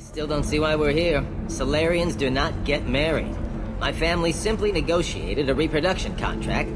Still don't see why we're here. Salarians do not get married. My family simply negotiated a reproduction contract.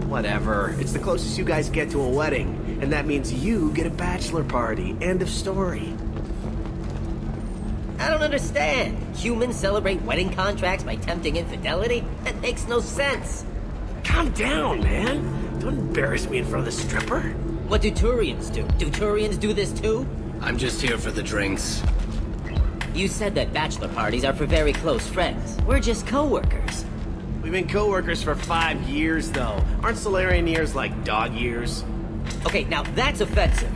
Whatever. It's the closest you guys get to a wedding, and that means you get a bachelor party. End of story. I don't understand. Humans celebrate wedding contracts by tempting infidelity? That makes no sense. Calm down, man. Don't embarrass me in front of the stripper. What do Turians do? Do Turians do this too? I'm just here for the drinks. You said that bachelor parties are for very close friends. We're just co-workers. We've been co-workers for 5 years, though. Aren't Salarian years like dog years? Okay, now that's offensive.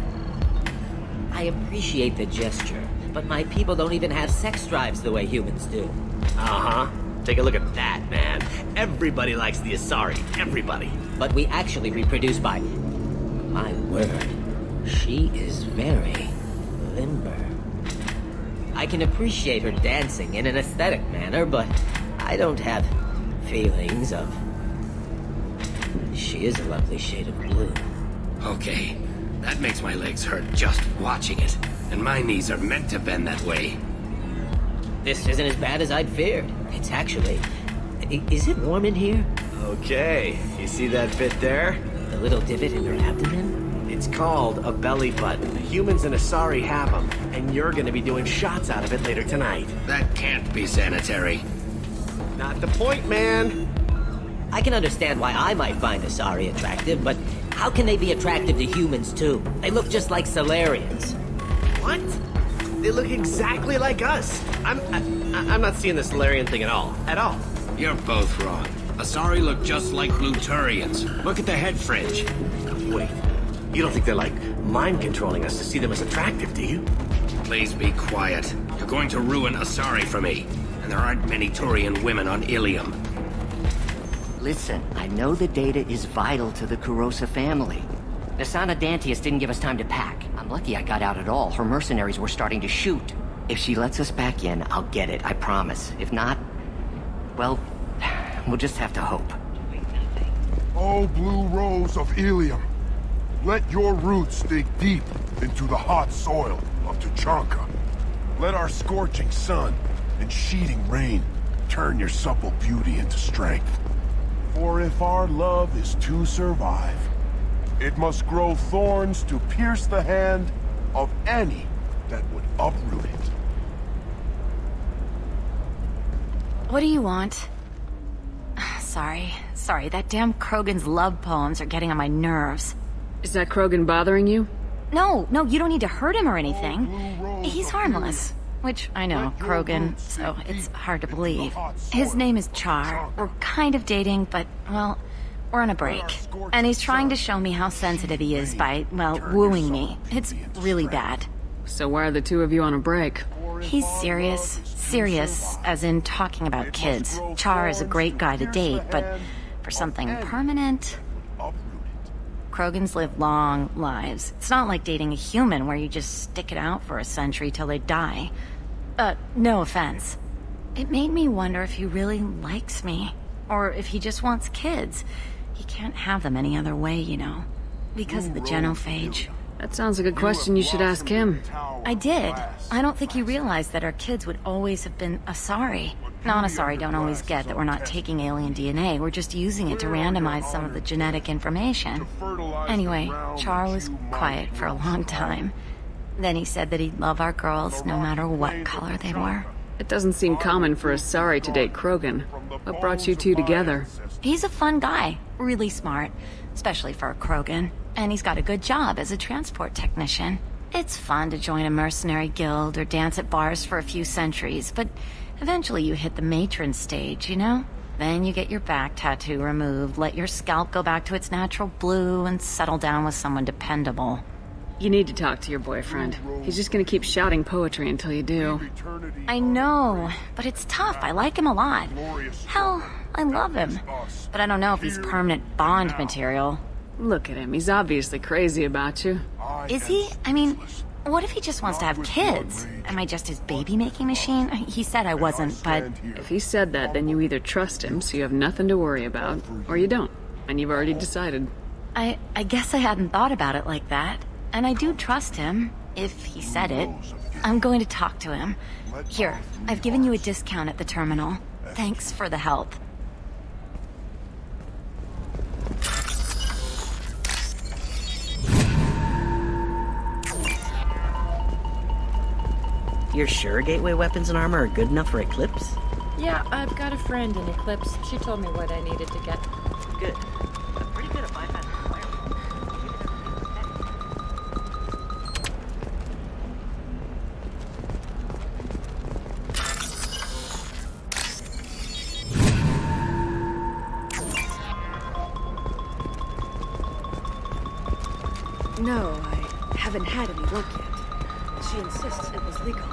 I appreciate the gesture, but my people don't even have sex drives the way humans do. Uh-huh. Take a look at that, man. Everybody likes the asari. Everybody. But we actually reproduce by... My word. She is very limber. I can appreciate her dancing in an aesthetic manner, but I don't have feelings of... She is a lovely shade of blue. Okay, that makes my legs hurt just watching it. And my knees are meant to bend that way. This isn't as bad as I'd feared. It's actually... Is it warm in here? Okay, you see that bit there? The little divot in her abdomen? It's called a belly button. Humans and asari have them, and you're gonna be doing shots out of it later tonight. That can't be sanitary. Not the point, man. I can understand why I might find asari attractive, but how can they be attractive to humans too? They look just like salarians. What? They look exactly like us. I'm not seeing the Salarian thing at all. At all. You're both wrong. Asari look just like blue Turians. Look at the head fringe. Wait. You don't think they're like mind controlling us to see them as attractive, do you? Please be quiet. You're going to ruin Asari for me. And there aren't many Turian women on ILLIUM. Listen, I know the data is vital to the Kurosa family. Nasana Dantius didn't give us time to pack. I'm lucky I got out at all. Her mercenaries were starting to shoot. If she lets us back in, I'll get it, I promise. If not, well, we'll just have to hope. Oh, blue rose of ILLIUM, let your roots dig deep into the hot soil of Tuchanka. Let our scorching sun and sheeting rain turn your supple beauty into strength. For if our love is to survive, it must grow thorns to pierce the hand of any that would uproot it. What do you want? Sorry, that damn Krogan's love poems are getting on my nerves. Is that Krogan bothering you? No, you don't need to hurt him or anything. He's harmless. Which, I know, Krogan, so it's hard to believe. His name is Charr. We're kind of dating, but, well, we're on a break. And he's trying to show me how sensitive he is by, well, wooing me. It's really bad. So why are the two of you on a break? He's serious. Serious, as in talking about kids. Charr is a great guy to date, but for something permanent... Krogans live long lives. It's not like dating a human where you just stick it out for a century till they die. No offense. It made me wonder if he really likes me. Or if he just wants kids. He can't have them any other way, you know. Because of the genophage. That sounds like a question you should ask him. I did. I don't think he realized that our kids would always have been Asari. Non-Asari don't always get that we're not taking alien DNA, we're just using it to randomize some of the genetic information. Anyway, Charr was quiet for a long time. Then he said that he'd love our girls no matter what color they were. It doesn't seem common for Asari to date Krogan. What brought you two together? He's a fun guy, really smart, especially for a Krogan. And he's got a good job as a transport technician. It's fun to join a mercenary guild or dance at bars for a few centuries, but eventually you hit the matron stage, you know? Then you get your back tattoo removed, let your scalp go back to its natural blue, and settle down with someone dependable. You need to talk to your boyfriend. He's just gonna keep shouting poetry until you do. I know, but it's tough. I like him a lot. Hell, I love him. But I don't know if he's permanent Bond material. Look at him. He's obviously crazy about you. Is he? I mean, what if he just wants to have kids? Am I just his baby-making machine? He said I wasn't, but... If he said that, then you either trust him, so you have nothing to worry about, or you don't, and you've already decided. I guess I hadn't thought about it like that. And I do trust him, if he said it. I'm going to talk to him. Here, I've given you a discount at the terminal. Thanks for the help. You're sure gateway weapons and armor are good enough for Eclipse? Yeah, I've got a friend in Eclipse. She told me what I needed to get. Good. I'm pretty good at bypassing firewalls. No, I haven't had any work yet. She insists it was legal.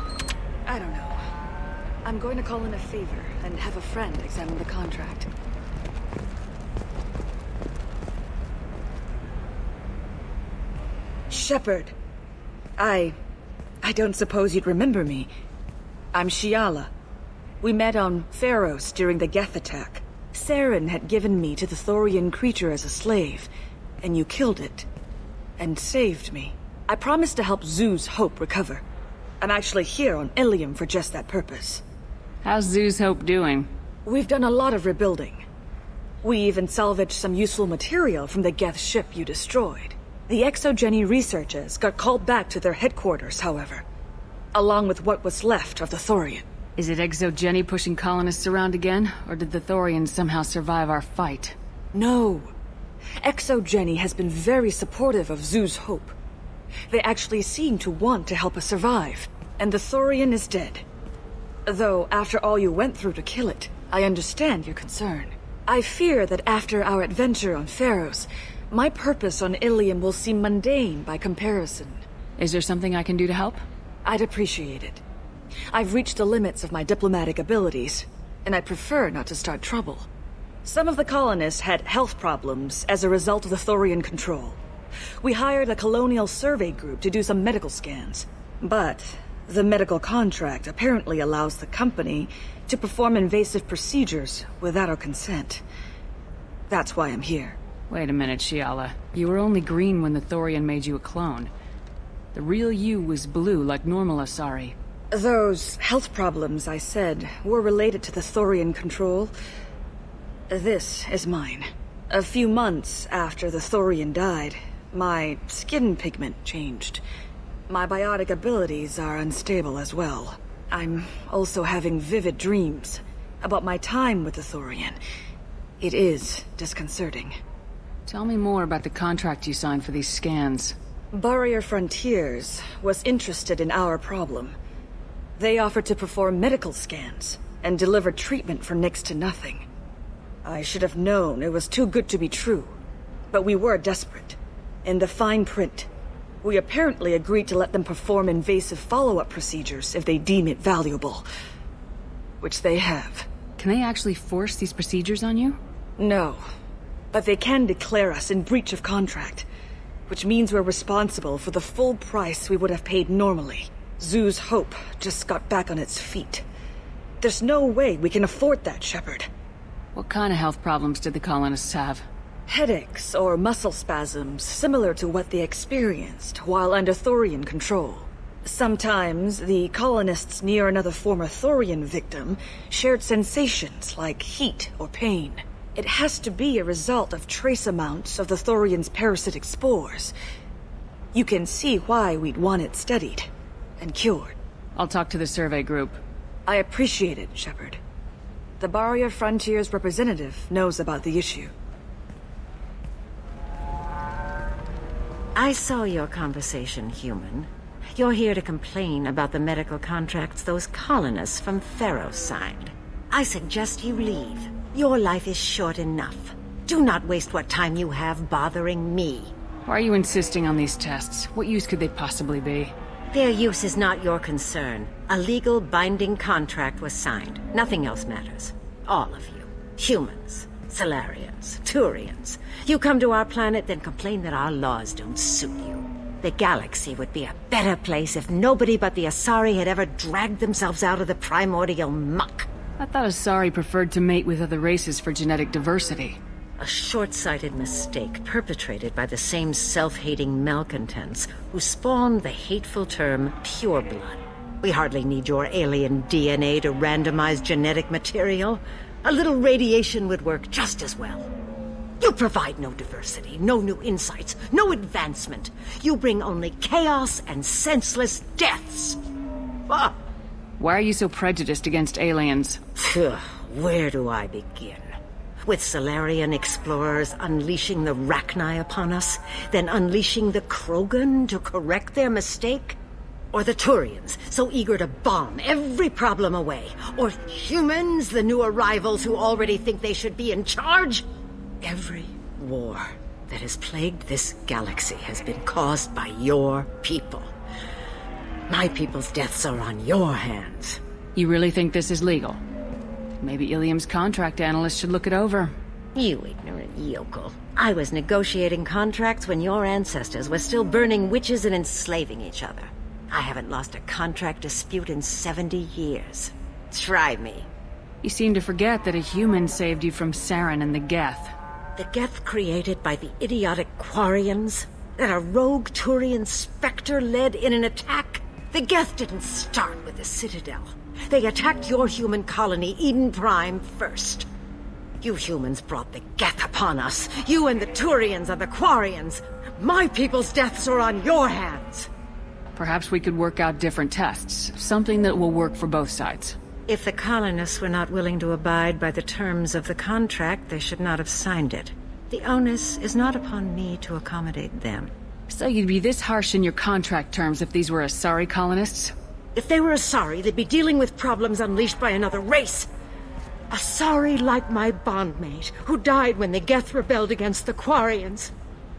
I don't know. I'm going to call in a favor and have a friend examine the contract. Shepard. I don't suppose you'd remember me. I'm Shiala. We met on Pharos during the Geth attack. Saren had given me to the Thorian creature as a slave, and you killed it. And saved me. I promised to help Zoo's Hope recover. I'm actually here on ILLIUM for just that purpose. How's Zoo's Hope doing? We've done a lot of rebuilding. We even salvaged some useful material from the Geth ship you destroyed. The Exogeny researchers got called back to their headquarters, however, along with what was left of the Thorian. Is it Exogeny pushing colonists around again, or did the Thorians somehow survive our fight? No. Exogeny has been very supportive of Zoo's Hope. They actually seem to want to help us survive, and the Thorian is dead. Though, after all you went through to kill it, I understand your concern. I fear that after our adventure on Pharos, my purpose on ILLIUM will seem mundane by comparison. Is there something I can do to help? I'd appreciate it. I've reached the limits of my diplomatic abilities, and I prefer not to start trouble. Some of the colonists had health problems as a result of the Thorian control. We hired a colonial survey group to do some medical scans. But the medical contract apparently allows the company to perform invasive procedures without our consent. That's why I'm here. Wait a minute, Shiala. You were only green when the Thorian made you a clone. The real you was blue like normal Asari. Those health problems I said were related to the Thorian control. This is mine. A few months after the Thorian died, my skin pigment changed. My biotic abilities are unstable as well. I'm also having vivid dreams about my time with the Thorian. It is disconcerting. Tell me more about the contract you signed for these scans. Barrier Frontiers was interested in our problem. They offered to perform medical scans and deliver treatment for next to nothing. I should have known it was too good to be true, but we were desperate. In the fine print, we apparently agreed to let them perform invasive follow-up procedures if they deem it valuable. Which they have. Can they actually force these procedures on you? No, but they can declare us in breach of contract, which means we're responsible for the full price we would have paid normally. Zoo's Hope just got back on its feet. There's no way we can afford that, Shepard. What kind of health problems did the colonists have? Headaches or muscle spasms similar to what they experienced while under Thorian control. Sometimes the colonists near another former Thorian victim shared sensations like heat or pain. It has to be a result of trace amounts of the Thorian's parasitic spores. You can see why we'd want it studied and cured. I'll talk to the survey group. I appreciate it, Shepard. The Barrier Frontiers representative knows about the issue. I saw your conversation, human. You're here to complain about the medical contracts those colonists from Pharos signed. I suggest you leave. Your life is short enough. Do not waste what time you have bothering me. Why are you insisting on these tests? What use could they possibly be? Their use is not your concern. A legal binding contract was signed. Nothing else matters. All of you. Humans, salarians, Turians. You come to our planet, then complain that our laws don't suit you. The galaxy would be a better place if nobody but the Asari had ever dragged themselves out of the primordial muck. I thought Asari preferred to mate with other races for genetic diversity. A short-sighted mistake perpetrated by the same self-hating malcontents who spawned the hateful term pureblood. We hardly need your alien DNA to randomize genetic material. A little radiation would work just as well. You provide no diversity, no new insights, no advancement. You bring only chaos and senseless deaths. Ah. Why are you so prejudiced against aliens? Where do I begin? With Salarian explorers unleashing the Rachni upon us, then unleashing the Krogan to correct their mistake? Or the Turians, so eager to bomb every problem away? Or humans, the new arrivals who already think they should be in charge? Every war that has plagued this galaxy has been caused by your people. My people's deaths are on your hands. You really think this is legal? Maybe ILLIUM's contract analyst should look it over. You ignorant yokel. I was negotiating contracts when your ancestors were still burning witches and enslaving each other. I haven't lost a contract dispute in 70 years. Try me. You seem to forget that a human saved you from Saren and the Geth. The Geth created by the idiotic Quarians? That a rogue Turian Spectre led in an attack? The Geth didn't start with the Citadel. They attacked your human colony, Eden Prime, first. You humans brought the Geth upon us. You and the Turians and the Quarians. My people's deaths are on your hands. Perhaps we could work out different tests. Something that will work for both sides. If the colonists were not willing to abide by the terms of the contract, they should not have signed it. The onus is not upon me to accommodate them. So you'd be this harsh in your contract terms if these were Asari colonists? If they were Asari, they'd be dealing with problems unleashed by another race. Asari like my bondmate, who died when the Geth rebelled against the Quarians.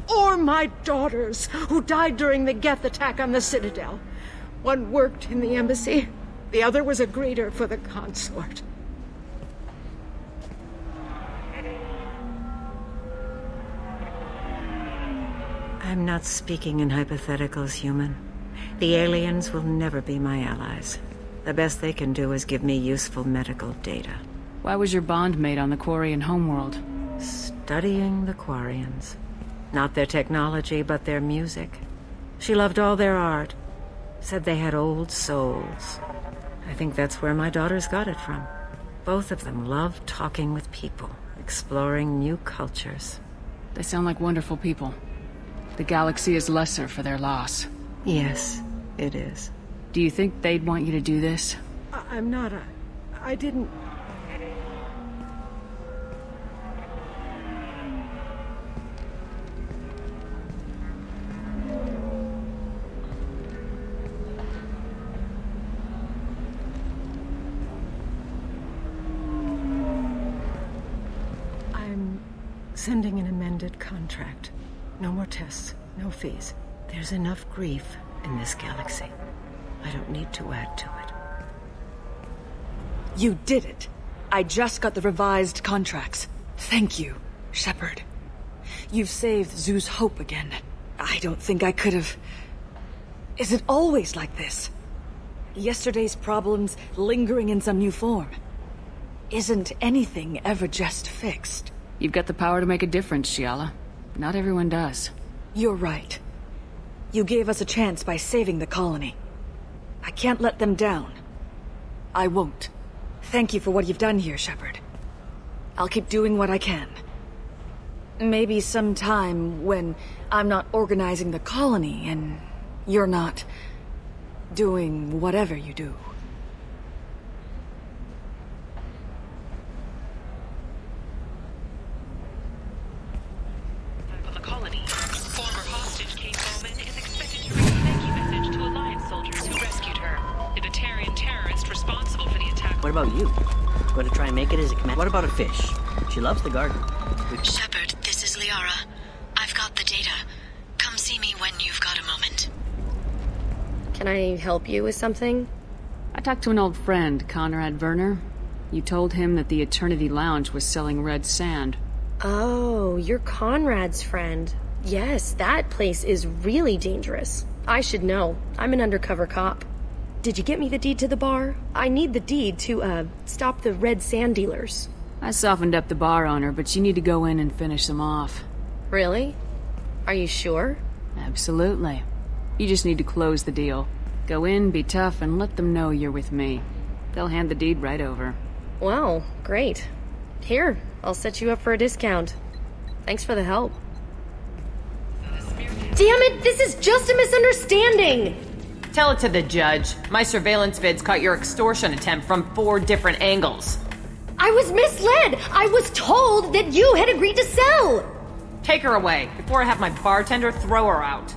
Or my daughters, who died during the Geth attack on the Citadel. One worked in the embassy, the other was a greeter for the consort. I'm not speaking in hypotheticals, human. The aliens will never be my allies. The best they can do is give me useful medical data. Why was your bondmate on the Quarian homeworld? Studying the Quarians. Not their technology, but their music. She loved all their art. Said they had old souls. I think that's where my daughters got it from. Both of them love talking with people, exploring new cultures. They sound like wonderful people. The galaxy is lesser for their loss. Yes, it is. Do you think they'd want you to do this? I'm not I didn't... Sending an amended contract. No more tests, no fees. There's enough grief in this galaxy. I don't need to add to it. You did it. I just got the revised contracts. Thank you, Shepard. You've saved Zoo's hope again. I don't think I could have... Is it always like this? Yesterday's problems lingering in some new form. Isn't anything ever just fixed? You've got the power to make a difference, Shiala. Not everyone does. You're right. You gave us a chance by saving the colony. I can't let them down. I won't. Thank you for what you've done here, Shepard. I'll keep doing what I can. Maybe sometime when I'm not organizing the colony and you're not doing whatever you do. What about you? Going to try and make it as a command? What about a fish? She loves the garden. Shepard, this is Liara. I've got the data. Come see me when you've got a moment. Can I help you with something? I talked to an old friend, Conrad Verner. You told him that the Eternity Lounge was selling red sand. Oh, you're Conrad's friend. Yes, that place is really dangerous. I should know. I'm an undercover cop. Did you get me the deed to the bar? I need the deed to, stop the red sand dealers. I softened up the bar owner, but you need to go in and finish them off. Really? Are you sure? Absolutely. You just need to close the deal. Go in, be tough, and let them know you're with me. They'll hand the deed right over. Wow, great. Here, I'll set you up for a discount. Thanks for the help. Damn it, this is just a misunderstanding! Tell it to the judge. My surveillance vids caught your extortion attempt from 4 different angles. I was misled! I was told that you had agreed to sell! Take her away, before I have my bartender throw her out.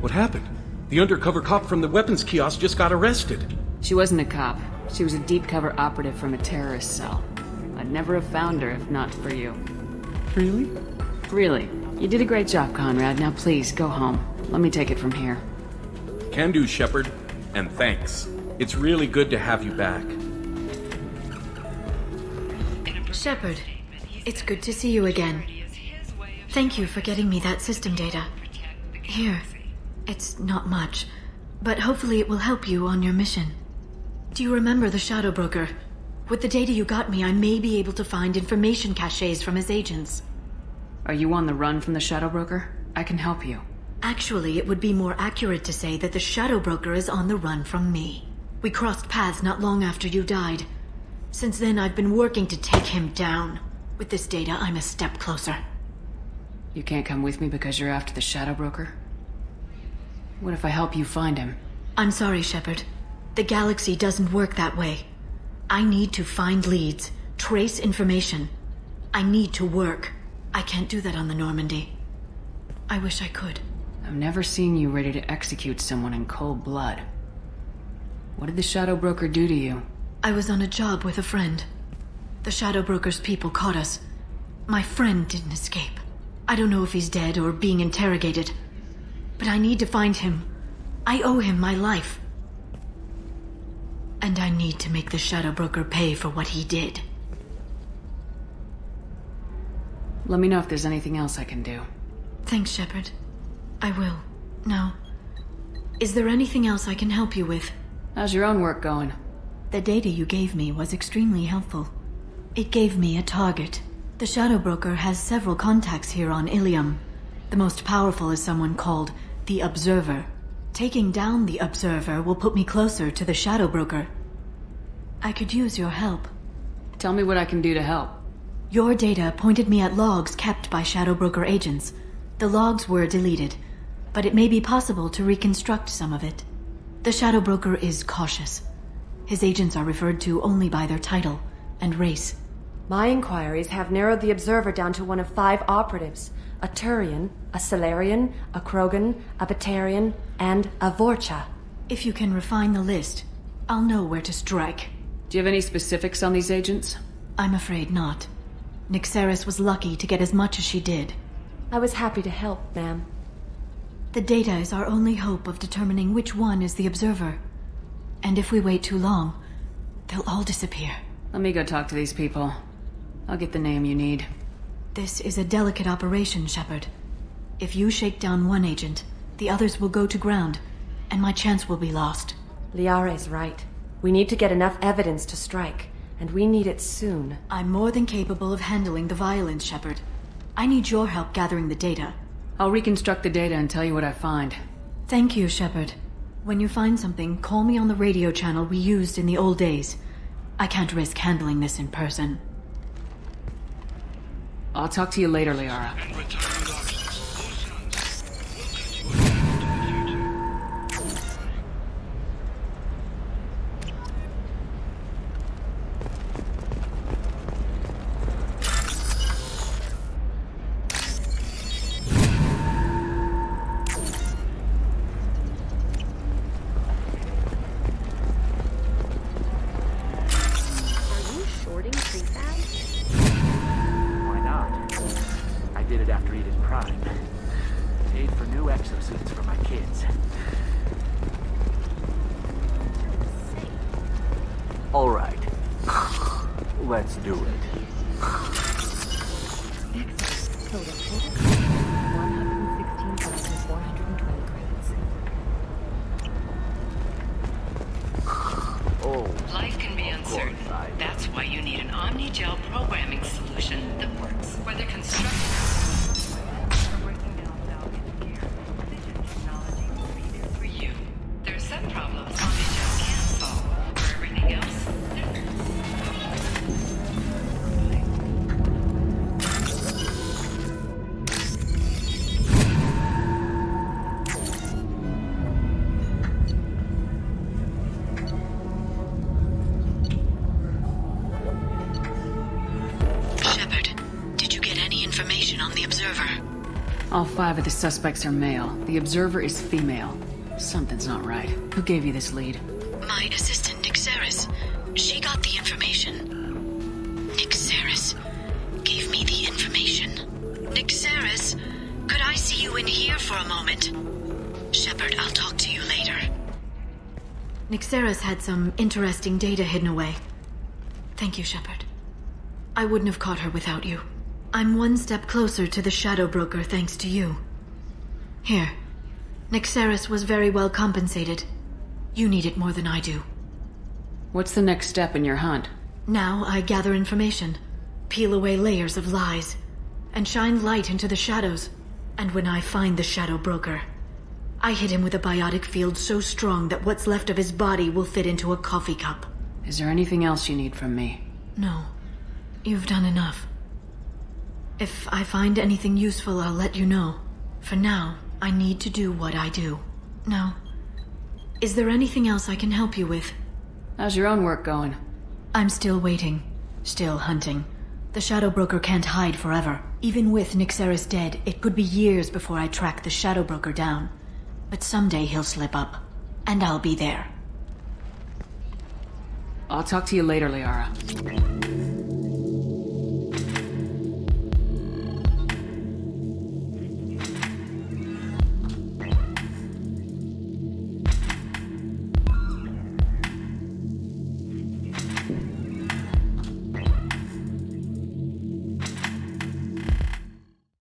What happened? The undercover cop from the weapons kiosk just got arrested. She wasn't a cop. She was a deep cover operative from a terrorist cell. I'd never have found her if not for you. Really? Really. You did a great job, Conrad. Now please, go home. Let me take it from here. Can do, Shepard. And thanks. It's really good to have you back. Shepard, it's good to see you again. Thank you for getting me that system data. Here, it's not much, but hopefully it will help you on your mission. Do you remember the Shadow Broker? With the data you got me, I may be able to find information caches from his agents. Are you on the run from the Shadow Broker? I can help you. Actually, it would be more accurate to say that the Shadow Broker is on the run from me. We crossed paths not long after you died. Since then, I've been working to take him down. With this data, I'm a step closer. You can't come with me because you're after the Shadow Broker? What if I help you find him? I'm sorry, Shepard. The galaxy doesn't work that way. I need to find leads, trace information. I need to work. I can't do that on the Normandy. I wish I could. I've never seen you ready to execute someone in cold blood. What did the Shadow Broker do to you? I was on a job with a friend. The Shadow Broker's people caught us. My friend didn't escape. I don't know if he's dead or being interrogated. But I need to find him. I owe him my life. And I need to make the Shadow Broker pay for what he did. Let me know if there's anything else I can do. Thanks, Shepard. I will. Now, is there anything else I can help you with? How's your own work going? The data you gave me was extremely helpful. It gave me a target. The Shadow Broker has several contacts here on ILLIUM. The most powerful is someone called the Observer. Taking down the Observer will put me closer to the Shadow Broker. I could use your help. Tell me what I can do to help. Your data pointed me at logs kept by Shadow Broker agents. The logs were deleted, but it may be possible to reconstruct some of it. The Shadow Broker is cautious. His agents are referred to only by their title and race. My inquiries have narrowed the Observer down to one of 5 operatives. A Turian, a Salarian, a Krogan, a Batarian, and a Vorcha. If you can refine the list, I'll know where to strike. Do you have any specifics on these agents? I'm afraid not. Nyxeris was lucky to get as much as she did. I was happy to help, ma'am. The data is our only hope of determining which one is the Observer. And if we wait too long, they'll all disappear. Let me go talk to these people. I'll get the name you need. This is a delicate operation, Shepard. If you shake down one agent, the others will go to ground, and my chance will be lost. Liara is right. We need to get enough evidence to strike, and we need it soon. I'm more than capable of handling the violence, Shepard. I need your help gathering the data. I'll reconstruct the data and tell you what I find. Thank you, Shepard. When you find something, call me on the radio channel we used in the old days. I can't risk handling this in person. I'll talk to you later, Liara. Let's do it. Life can be uncertain. That's why you need an omni-gel programming solution that works. Whether constructed All 5 of the suspects are male. The observer is female. Something's not right. Who gave you this lead? My assistant, Nixeris. She got the information. Nixeris gave me the information. Nixeris, could I see you in here for a moment? Shepard, I'll talk to you later. Nixeris had some interesting data hidden away. Thank you, Shepard. I wouldn't have caught her without you. I'm one step closer to the Shadow Broker thanks to you. Here. Nixeris was very well compensated. You need it more than I do. What's the next step in your hunt? Now I gather information, peel away layers of lies, and shine light into the shadows. And when I find the Shadow Broker, I hit him with a biotic field so strong that what's left of his body will fit into a coffee cup. Is there anything else you need from me? No. You've done enough. If I find anything useful, I'll let you know. For now, I need to do what I do. Now, is there anything else I can help you with? How's your own work going? I'm still waiting. Still hunting. The Shadow Broker can't hide forever. Even with Nixeris dead, it could be years before I track the Shadow Broker down. But someday he'll slip up. And I'll be there. I'll talk to you later, Liara.